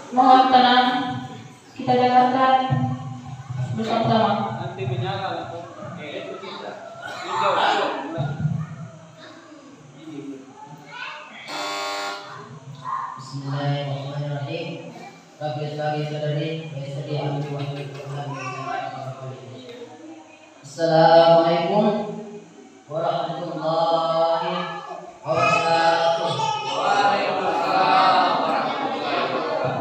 Mohon tenang, kita dengarkan bersama-sama. Nanti menyala lampu itu kita. Jauh. Bismillahirrahmanirrahim. Rabbi sholli sadri wa yassir li amri wa hlul 'uqdatam min lisani. Assalamualaikum warahmatullahi wabarakatuh. Waalaikumsalam warahmatullahi wabarakatuh.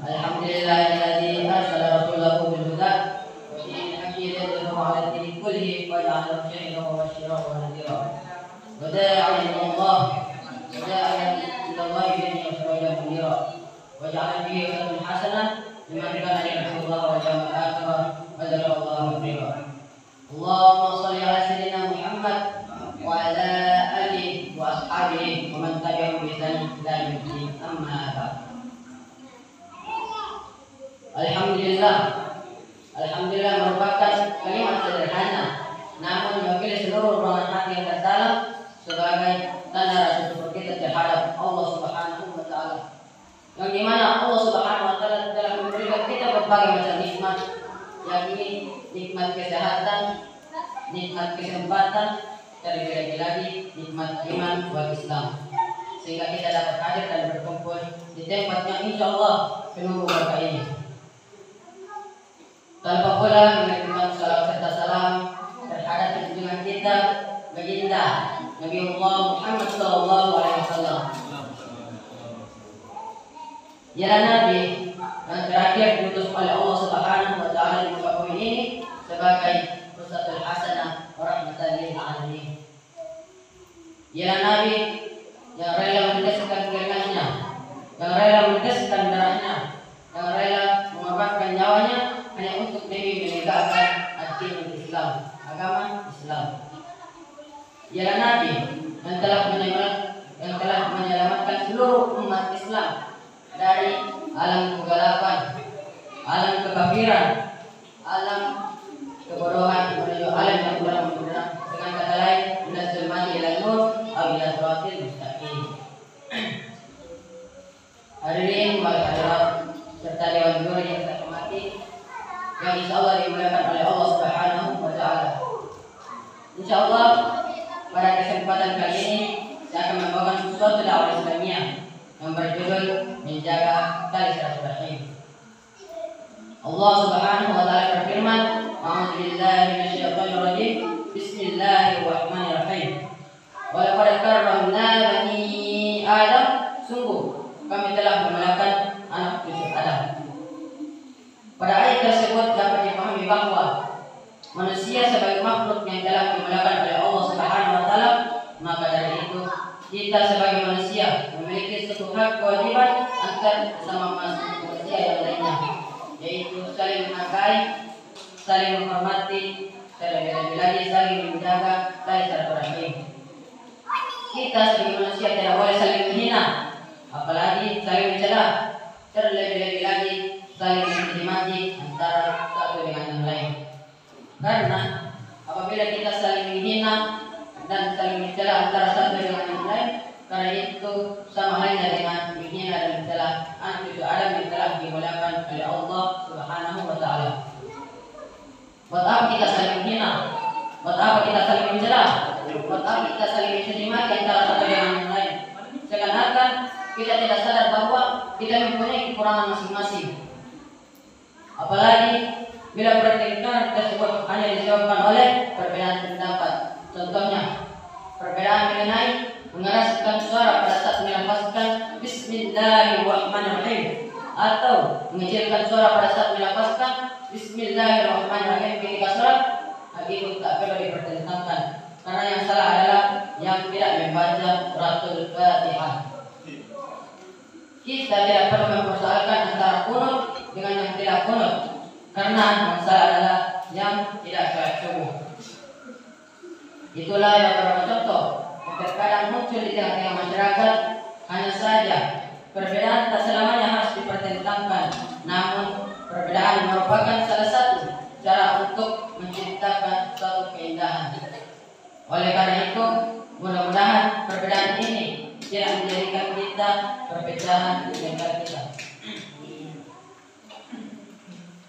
Alhamdulillahilladzi arsala rasulahu bil huda wa dinil haqqi liyudhhirahu 'ala ad-dini kullihi wa ja'alahu shahidan wa basyiran wa nadhira. Wa da'iyan ila Allah bi'idhnihi wa sirajan munira. Wa ja'ala fihi uswatan hasanah liman kana yarju Allah wal yawmal akhir wa dzakara Allaha katsiran. Allahumma shalli 'ala sayyidina Muhammad wa 'ala alihi wa ashabihi wa man tabi'ahum bi ihsan ila yaumil din. Amma ba'd. Alhamdulillah merupakan kalimat sederhana namun mewakili seluruh ruangan hati yang terdalam sebagai tanda rasa syukur kita terhadap Allah Subhanahu wa taala. Yang dimana Allah Subhanahu wa taala telah memberikan kita berbagai macam nikmat, yakni nikmat kesehatan, nikmat kesempatan, terlebih lagi nikmat iman wal Islam. Sehingga kita dapat hadir dan berkumpul di tempat yang insyaallah penuh berkah ini. Tanpa pula mengaturkan salam serta salam terhadap junjungan kita baginda Nabi Allah Muhammad sallallahu alaihi wasallam. Ya Nabi yang terakhir diutus oleh Allah Subhanahu wa taala di muka bumi ini sebagai uswatul hasanah rahmatan lil alamin. Ya Nabi yang rela meneteskan keringatnya, yang rela meneteskan darahnya, yang rela mengorbankan nyawanya hanya untuk demi menegakkan agama Islam, agama Islam. Ialah Nabi yang telah menyelamatkan seluruh umat Islam dari alam kegelapan, alam kekafiran, alam kebodohan menuju alam yang kurang benar. Dengan kata lain, menazil mati ila nur aw ila siratil mustaqim. Hadirin wal hadirat serta dewan juri yang kita hormati, yang insyaallah dimuliakan oleh Allah Subhanahu wa taala. Insyaallah pada kesempatan kali ini saya akan membawakan suatu dakwah Islamiyah yang berjudul menjaga tali silaturahim. Allah Subhanahu wa taala berfirman, "A'udzu billahi minasyaitonir rajim. Bismillahirrahmanirrahim. Wa laqad karramna bani Adam." Sungguh kami telah memuliakan anak cucu Adam. Pada ayat tersebut dapat dipahami bahwa manusia sebagai makhluk yang telah dimuliakan oleh Allah Subhanahu wa taala, maka dari itu kita sebagai manusia memiliki satu hak kewajiban antar sama manusia yang lainnya, yaitu saling menghargai, saling menghormati, terlebih lagi saling menjaga tali silaturahim. Kita sebagai manusia tidak boleh saling menghina, apalagi saling mencela, terlebih lagi saling mencaci antara satu dengan yang lain. Karena apabila kita saling menghina dan saling mencela antara satu dengan yang lain, karena itu sama halnya dengan menghina dan mencela anak cucu Adam yang telah dimuliakan oleh Allah Subhanahu wa taala. Buat apa kita saling menghina? Buat apa kita saling mencela? Buat apa kita saling mencaci maki antara satu dengan yang lain? Seakan-akan kita tidak sadar bahwa kita mempunyai kekurangan masing-masing. Apalagi bila pertengkaran tersebut hanya disebabkan oleh perbedaan pendapat. Contohnya, perbedaan mengenai mengeraskan suara pada saat melafazkan Bismillahirrahmanirrahim atau mengecilkan suara pada saat melafazkan Bismillahirrahmanirrahim ketika sholat. Hal itu tak perlu dipertentangkan, karena yang salah adalah yang tidak membaca suratul Fatihah. Kita tidak perlu mempersoalkan antara kunut dengan yang tidak kunut, karena yang salah adalah yang tidak sholat subuh. Itulah yang beberapa contoh yang terkadang muncul di tengah-tengah masyarakat. Hanya saja perbedaan tak selamanya harus dipertentangkan, namun perbedaan merupakan salah satu cara untuk menciptakan suatu keindahan. Oleh karena itu, mudah-mudahan perbedaan ini tidak menjadikan kita perpecahan di negara kita.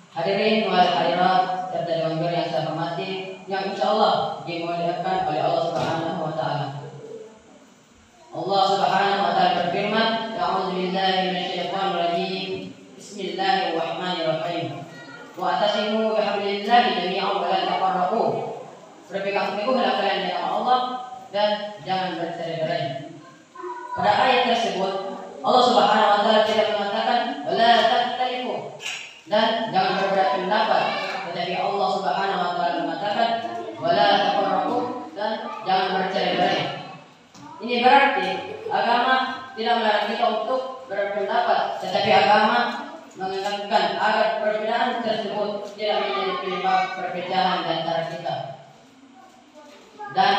Hadirin wal hadirat serta dewan juri yang saya hormati, yang insyaallah dimuliakan oleh Allah Subhanahu wa taala. Allah Subhanahu wa taala berfirman, "A'udzu billahi minasyaitonir rajim. Bismillahirrahmanirrahim. Wa'tasimu bihablillahi jami'an wa la tafarraqu." Berpegang teguhlah kalian dengan Allah dan jangan bercerai-berai. Pada ayat tersebut Allah Subhanahu wa taala tidak mengatakan wala tahtalifu dan jangan berbeda pendapat, tetapi Allah Subhanahu wa taala mengatakan wala tafarraqu dan jangan bercerai-berai. Ini berarti agama tidak melarang kita untuk berpendapat, tetapi agama mengingatkan agar perbedaan tersebut tidak menjadi penyebab perpecahan di antara kita. Dan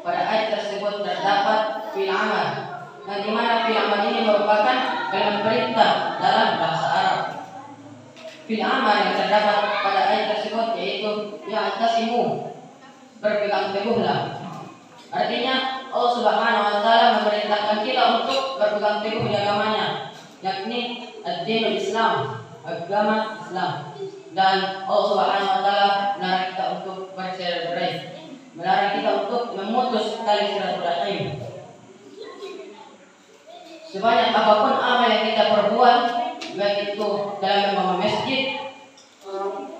pada ayat tersebut terdapat fi'il amal, yang dimana fi'il amal ini merupakan kalimat perintah dalam bahasa Arab. Fi'il amal yang terdapat pada ayat tersebut yaitu ya'tasimu, berpegang teguhlah. Artinya Allah Subhanahu wa taala memerintahkan kita untuk berpegang teguh di agamanya, yakni ad-dinul Islam, agama Islam. Dan Allah Subhanahu wa taala melarang kita untuk bercerai-berai, melarang kita untuk memutus tali silaturahim. Sebanyak apapun amal yang kita perbuat, baik itu dalam membangun masjid,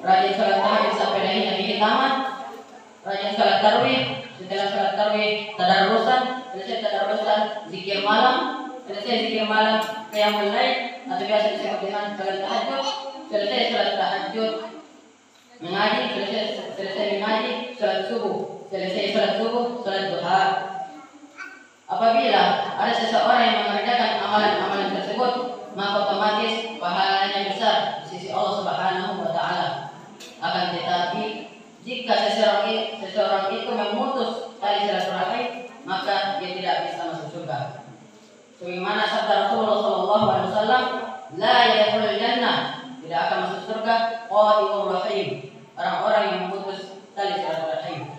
rajin salat tahajud sampai dahinya di taman, rajin salat tarawih, setelah salat tarawih tadarusan, selesai tadarusan zikir malam, selesai zikir malam qiyamul lail atau biasa disebut dengan salat tahajud, selesai salat tahajud mengaji, selesai mengaji salat subuh, selesai salat subuh salat duha. Apabila ada seseorang yang mengerjakan amalan-amalan tersebut, maka otomatis pahalanya besar di sisi Allah Subhanahu wa taala. Akan tetapi jika seseorang itu memutus tali silaturahim, maka dia tidak bisa masuk surga. Sebagaimana sabda Rasulullah SAW, la yadkhulul jannah, tidak akan masuk surga qati'ur rahim, orang-orang yang memutus tali silaturahim.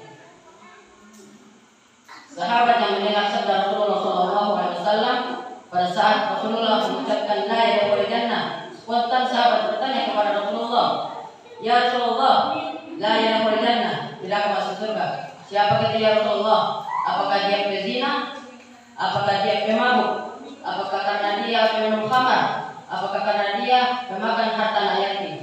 Sahabat yang mendengar sabda Rasulullah SAW pada saat Rasulullah mengucapkan la yadkhulul jannah, spontan sahabat bertanya kepada Rasulullah, "Ya Rasulullah, la yadkhulul jannah, tidak akan masuk surga. Siapakah dia ya Rasulullah? Apakah dia pezina? Apakah dia pemabuk? Apakah karena dia peminum khamar? Apakah karena dia pemakan harta anak yatim?"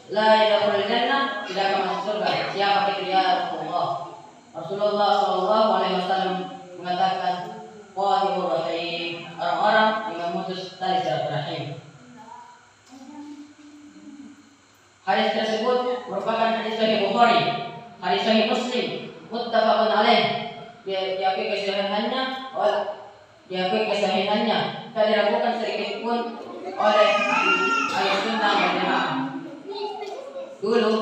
La yadkhulul jannah, tidak akan masuk surga. Siapakah dia ya Rasulullah? Rasulullah SAW mengatakan qati'ur rahim, orang-orang yang memutus tali silaturahim. Hadis tersebut merupakan hadis sahih Bukhari, hadis sahih Muslim, muttafaqun alaih. Diakui kesahihannya, tidak diragukan sedikit pun oleh ahli sunnah wal jamaah. Dulu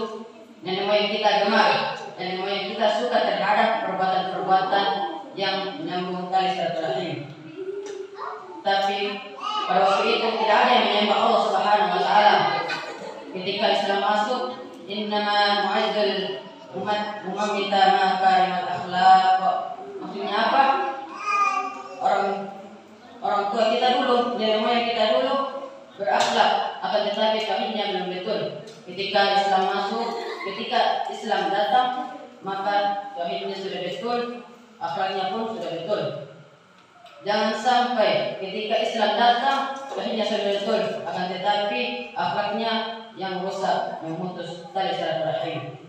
nenek moyang kita gemar, nenek moyang kita suka terhadap perbuatan-perbuatan yang menyambung tali silaturahim. Tapi pada waktu itu tidak ada yang menyembah Allah Subhanahu wa taala. Ketika Islam masuk, innama mu'izzul umat mumamita ma karimat akhlaq. Maksudnya apa? Orang tua kita dulu, nenek moyang kita dulu berakhlak, akan tetapi tauhidnya belum betul. Ketika Islam masuk, ketika Islam datang, maka tauhidnya sudah betul, akhlaknya pun sudah betul. Jangan sampai ketika Islam datang, tauhidnya sudah betul, akan tetapi akhlaknya yang rusak, memutus tali silaturahim.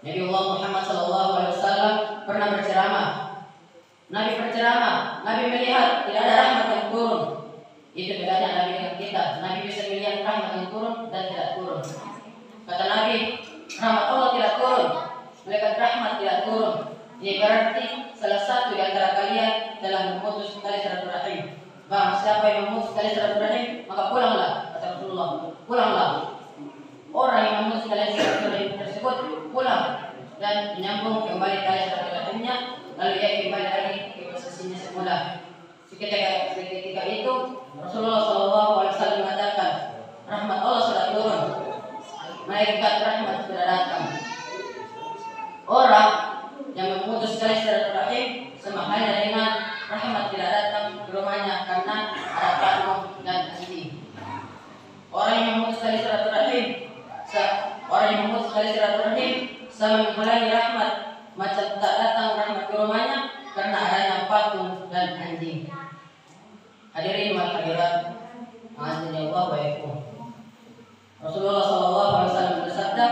Nabi Allah Muhammad SAW pernah berceramah. Nabi berceramah, Nabi melihat tidak ada rahmat yang turun. Itu bedanya Nabi dengan kita. Nabi bisa melihat rahmat yang turun dan tidak turun. Kata Nabi, rahmat Allah tidak turun, malaikat rahmat tidak turun. Ini berarti salah satu di antara kalian telah memutus tali silaturahim. Barang siapa yang memutus tali silaturahim, maka pulanglah, kata Rasulullah. Pulanglah. Orang yang memutus tali silaturahim tersebut pulang dan menyambung kembali tali silaturahimnya, lalu ia kembali lagi ke posisinya semula. Ketika itu Rasulullah SAW mengatakan, rahmat Allah sudah turun, malaikat rahmat sudah datang. Orang yang memutus tali silaturahim sama halnya dengan patung dan anjing. Hadirin wal hadirat, azza wa jalla. Rasulullah sallallahu alaihi wasallam bersabda,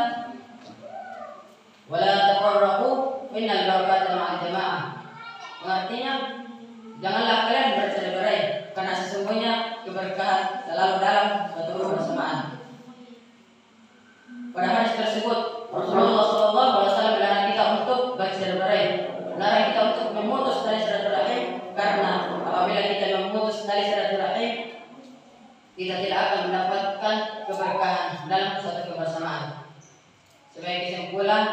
"Wala tafarraqu innal barakata ma'al jamaah." Artinya, janganlah kalian bercerai-berai karena sesungguhnya keberkahan selalu dalam suatu kebersamaan. Pada hadis tersebut, Rasulullah sallallahu alaihi wasallam melarang kita untuk bercerai-berai, melarang kita untuk memutus tali silaturahim, karena apabila kita memutus tali silaturahim, kita tidak akan mendapatkan keberkahan dalam suatu kebersamaan. Sebagai kesimpulan,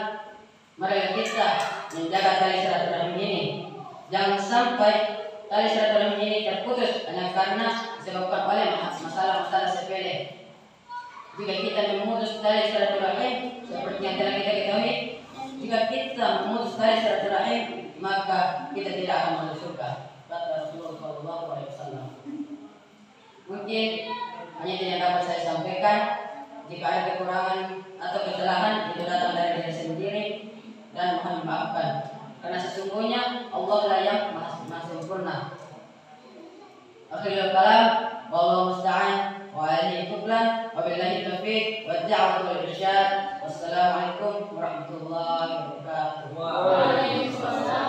mari kita menjaga tali silaturahim ini. Jangan sampai tali silaturahim ini terputus hanya karena disebabkan oleh masalah-masalah sepele. Jika kita memutus tali silaturahim, seperti yang telah kita ketahui, jika kita memutus tali silaturahim, maka kita tidak akan masuk surga. Kata Rasulullah SAW. Mungkin hanya itu yang dapat saya sampaikan. Jika ada kekurangan atau kesalahan, itu datang dari diri sendiri dan mohon dimaafkan. Karena sesungguhnya Allah lah yang maha sempurna. Akhirul kalam, wallahu musta'an, wa alaihi tuflan, wa billahi taufiq, wa da'watu wal irsyad. Wassalamualaikum warahmatullahi wabarakatuh. Waalaikumsalam.